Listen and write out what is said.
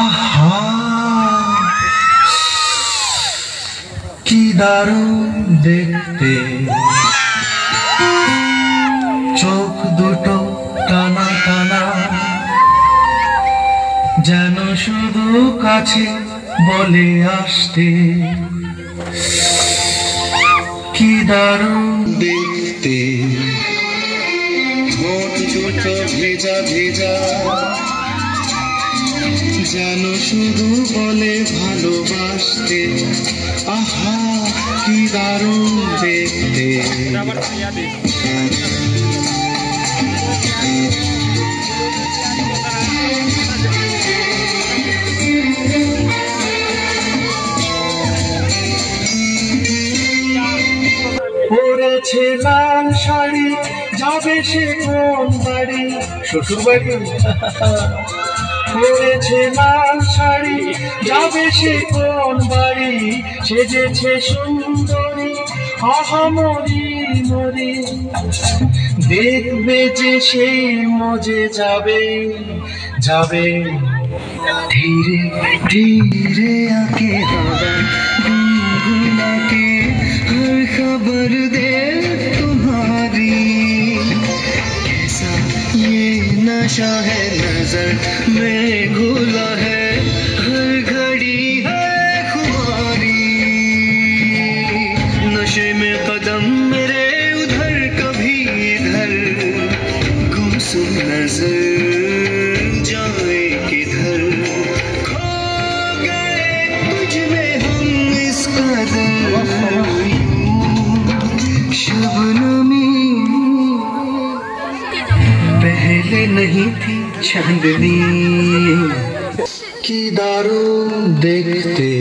আহা কি দারুণ দেখতে, চোখ দুটো টানা টানা, যেন শুধু কাছে বলে আসতে। কি দারুণ দেখতে, ঠোঁট দুটো ভেজা ভেজা, যেন শুধু বলে ভালোবাসতে। আহা কি দারুণ দেখতে। পরেছে লাল শাড়ি, যাবে সে কোন বাড়ি? শ্বশুর বাড়ি। পরেছে লাল শাড়ি, যাবে সে কোন বাড়ি? সেজেছে সুন্দরী, আহা মরি মরি, দেখবে যে সেই মজে যাবে যাবে। ধীরে ধীরে आके हवा गुनगुना के हर खबर दे तुम्हारी। कैसा ये नशा है नजर में घुला है, हर घड़ी है खुमारी। नशे में कदम मेरे उधर कभी इधर, गुमसुम नजर जाए किधर। खो गए तुझ में हम इस कदर, शबनमी पहले नहीं थी चांदनी। की दारूं देखते